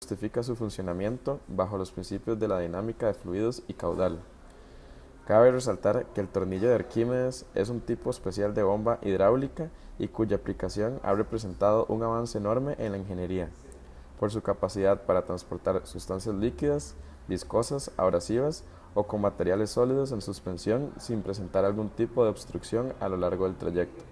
justifica su funcionamiento bajo los principios de la dinámica de fluidos y caudal. Cabe resaltar que el tornillo de Arquímedes es un tipo especial de bomba hidráulica y cuya aplicación ha representado un avance enorme en la ingeniería, por su capacidad para transportar sustancias líquidas, viscosas, abrasivas o con materiales sólidos en suspensión sin presentar algún tipo de obstrucción a lo largo del trayecto.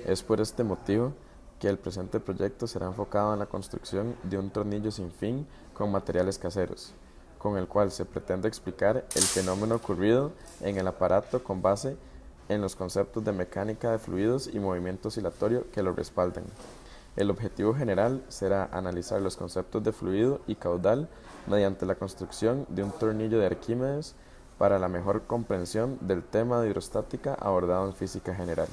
Es por este motivo que el presente proyecto será enfocado en la construcción de un tornillo sin fin con materiales caseros, con el cual se pretende explicar el fenómeno ocurrido en el aparato con base en los conceptos de mecánica de fluidos y movimiento oscilatorio que lo respaldan. El objetivo general será analizar los conceptos de fluido y caudal mediante la construcción de un tornillo de Arquímedes para la mejor comprensión del tema de hidrostática abordado en física general.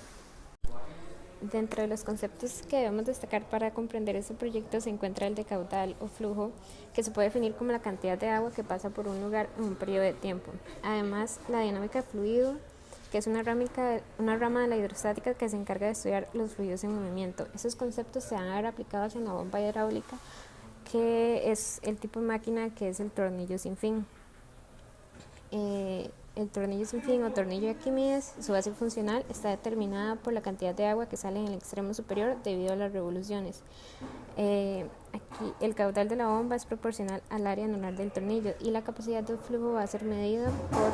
Dentro de los conceptos que debemos destacar para comprender este proyecto se encuentra el de caudal o flujo, que se puede definir como la cantidad de agua que pasa por un lugar en un periodo de tiempo. Además, la dinámica de fluido, que es una rama de la hidrostática que se encarga de estudiar los fluidos en movimiento. Esos conceptos se van a ver aplicados en la bomba hidráulica, que es el tipo de máquina que es el tornillo sin fin. El tornillo sin fin o tornillo de Arquímedes, su base funcional está determinada por la cantidad de agua que sale en el extremo superior debido a las revoluciones. Aquí el caudal de la bomba es proporcional al área anular del tornillo y la capacidad del flujo va a ser medida por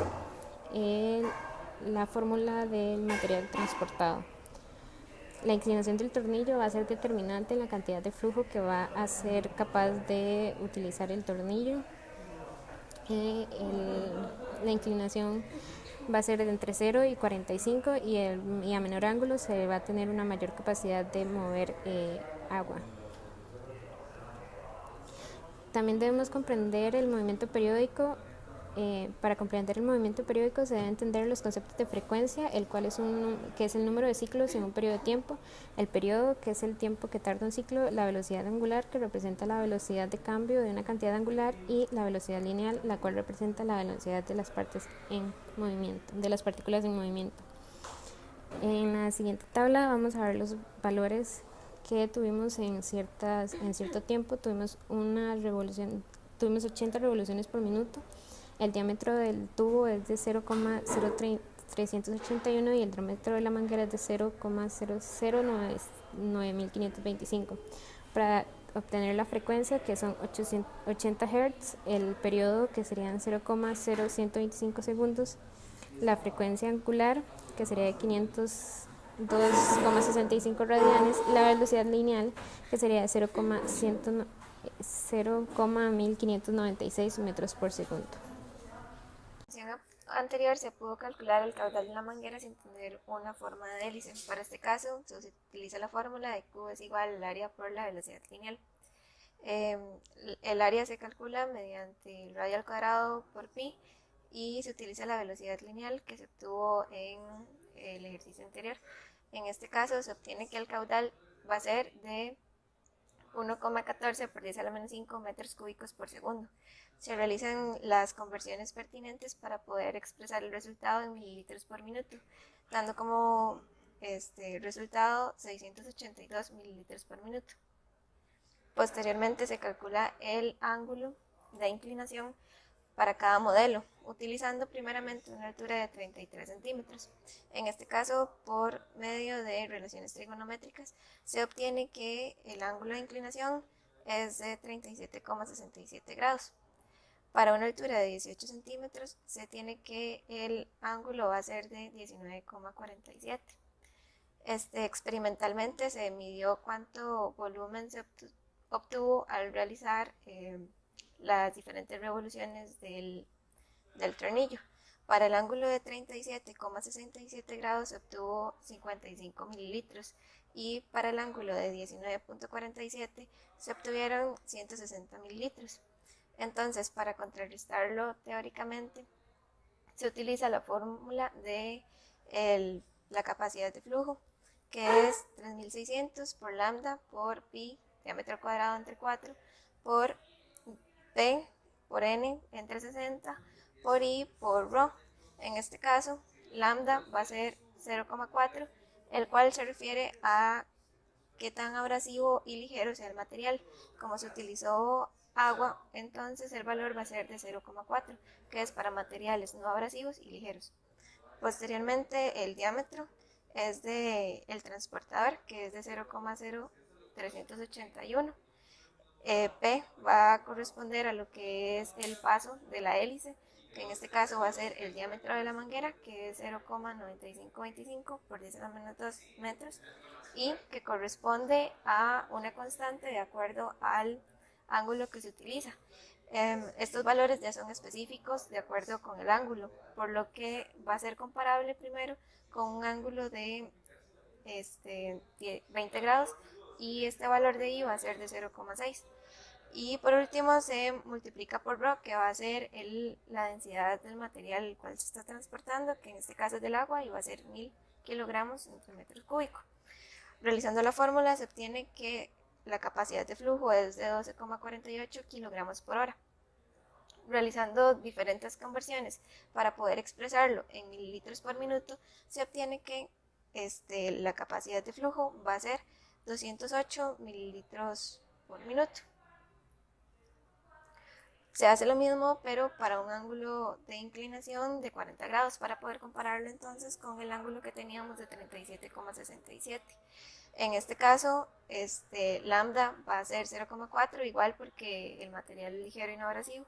la fórmula del material transportado. La inclinación del tornillo va a ser determinante en la cantidad de flujo que va a ser capaz de utilizar el tornillo. La inclinación va a ser de entre 0 y 45 y a menor ángulo se va a tener una mayor capacidad de mover agua. También debemos comprender el movimiento periódico. Para comprender el movimiento periódico se deben entender los conceptos de frecuencia, el cual que es el número de ciclos en un periodo de tiempo, el periodo, que es el tiempo que tarda un ciclo, la velocidad angular, que representa la velocidad de cambio de una cantidad angular, y la velocidad lineal, la cual representa la velocidad de las partes en movimiento, de las partículas en movimiento. En la siguiente tabla vamos a ver los valores que tuvimos en cierto tiempo. Tuvimos 80 revoluciones por minuto. El diámetro del tubo es de 0,0381 y el diámetro de la manguera es de 0,009525. Para obtener la frecuencia, que son 80 Hz, el periodo, que serían 0,0125 segundos, la frecuencia angular, que sería de 502,65 radianes, la velocidad lineal, que sería de 0,1596 metros por segundo. Anterior se pudo calcular el caudal de la manguera sin tener una forma de hélice. Para este caso se utiliza la fórmula de Q es igual al área por la velocidad lineal. El área se calcula mediante el radio al cuadrado por pi y se utiliza la velocidad lineal que se obtuvo en el ejercicio anterior. En este caso se obtiene que el caudal va a ser de 1,14 por 10 a la menos 5 metros cúbicos por segundo. Se realizan las conversiones pertinentes para poder expresar el resultado en mililitros por minuto, dando como resultado 682 mililitros por minuto. Posteriormente se calcula el ángulo de inclinación para cada modelo, utilizando primeramente una altura de 33 centímetros. En este caso, por medio de relaciones trigonométricas, se obtiene que el ángulo de inclinación es de 37,67 grados. Para una altura de 18 centímetros, se tiene que el ángulo va a ser de 19,47. Experimentalmente se midió cuánto volumen se obtuvo al realizar las diferentes revoluciones del tornillo. Para el ángulo de 37,67 grados se obtuvo 55 mililitros y para el ángulo de 19,47 se obtuvieron 160 mililitros. Entonces, para contrarrestarlo teóricamente, se utiliza la fórmula de la capacidad de flujo, que es 3600 por lambda por pi, diámetro cuadrado entre 4, por P por N entre 60 por I por ρ. En este caso, lambda va a ser 0,4, el cual se refiere a qué tan abrasivo y ligero sea el material. Como se utilizó agua, entonces el valor va a ser de 0,4, que es para materiales no abrasivos y ligeros. Posteriormente, el diámetro es de el transportador, que es de 0,0381. P va a corresponder a lo que es el paso de la hélice, que en este caso va a ser el diámetro de la manguera, que es 0,9525 por 10 a la menos 2 metros, y que corresponde a una constante de acuerdo al ángulo que se utiliza. Estos valores ya son específicos de acuerdo con el ángulo, por lo que va a ser comparable primero con un ángulo de 20 grados, y este valor de I va a ser de 0,6. Y por último se multiplica por ρ, que va a ser la densidad del material el cual se está transportando, que en este caso es del agua, y va a ser 1000 kilogramos entre metros cúbicos. Realizando la fórmula se obtiene que la capacidad de flujo es de 12,48 kilogramos por hora. Realizando diferentes conversiones para poder expresarlo en mililitros por minuto, se obtiene que la capacidad de flujo va a ser 208 mililitros por minuto. Se hace lo mismo, pero para un ángulo de inclinación de 40 grados, para poder compararlo entonces con el ángulo que teníamos de 37,67. En este caso, lambda va a ser 0,4, igual porque el material es ligero y no abrasivo.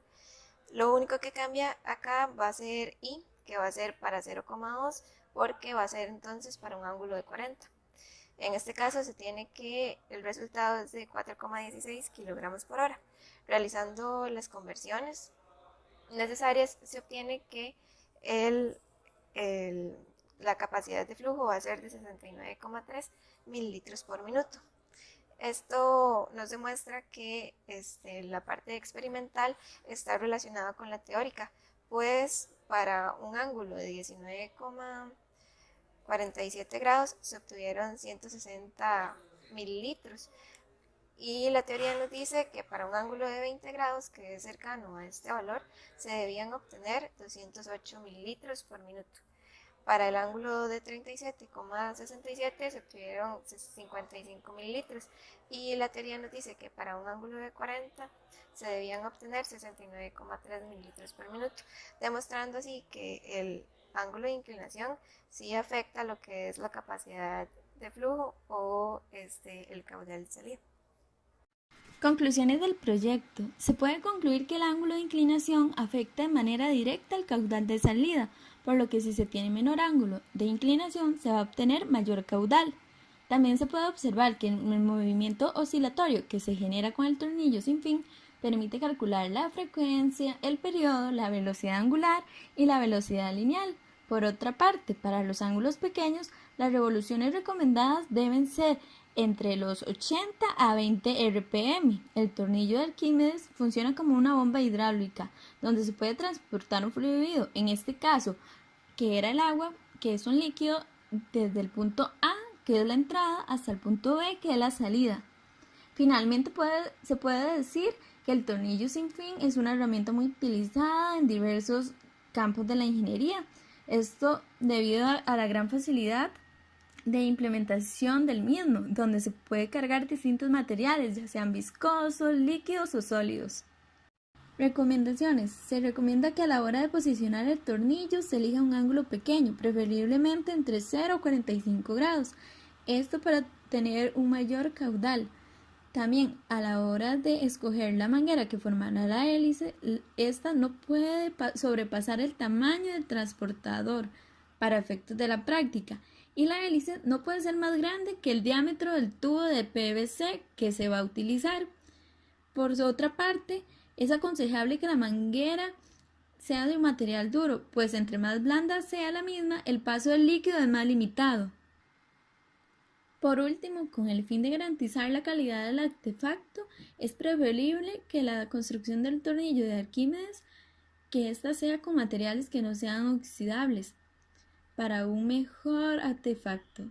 Lo único que cambia acá va a ser I, que va a ser para 0,2, porque va a ser entonces para un ángulo de 40. En este caso se tiene que el resultado es de 4,16 kilogramos por hora. Realizando las conversiones necesarias se obtiene que la capacidad de flujo va a ser de 69,3 mililitros por minuto. Esto nos demuestra que la parte experimental está relacionada con la teórica, pues para un ángulo de 19,47 grados se obtuvieron 160 mililitros, y la teoría nos dice que para un ángulo de 20 grados, que es cercano a este valor, se debían obtener 208 mililitros por minuto. Para el ángulo de 37,67 se obtuvieron 55 mililitros, y la teoría nos dice que para un ángulo de 40 se debían obtener 69,3 mililitros por minuto, demostrando así que el ángulo de inclinación sí afecta lo que es la capacidad de flujo o el caudal de salida. Conclusiones del proyecto. Se puede concluir que el ángulo de inclinación afecta de manera directa el caudal de salida, por lo que si se tiene menor ángulo de inclinación se va a obtener mayor caudal. También se puede observar que el movimiento oscilatorio que se genera con el tornillo sin fin permite calcular la frecuencia, el periodo, la velocidad angular y la velocidad lineal. Por otra parte, para los ángulos pequeños, las revoluciones recomendadas deben ser entre los 80 a 20 RPM. El tornillo de Arquímedes funciona como una bomba hidráulica, donde se puede transportar un fluido, en este caso, que era el agua, que es un líquido, desde el punto A, que es la entrada, hasta el punto B, que es la salida. Finalmente se puede decir que el tornillo sin fin es una herramienta muy utilizada en diversos campos de la ingeniería. Esto debido a la gran facilidad de implementación del mismo, donde se puede cargar distintos materiales, ya sean viscosos, líquidos o sólidos. Recomendaciones. Se recomienda que a la hora de posicionar el tornillo se elija un ángulo pequeño, preferiblemente entre 0 y 45 grados. Esto para tener un mayor caudal. También a la hora de escoger la manguera que formará la hélice, esta no puede sobrepasar el tamaño del transportador para efectos de la práctica, y la hélice no puede ser más grande que el diámetro del tubo de PVC que se va a utilizar. Por otra parte, es aconsejable que la manguera sea de un material duro, pues entre más blanda sea la misma, el paso del líquido es más limitado. Por último, con el fin de garantizar la calidad del artefacto, es preferible que la construcción del tornillo de Arquímedes, que ésta sea con materiales que no sean oxidables, para un mejor artefacto.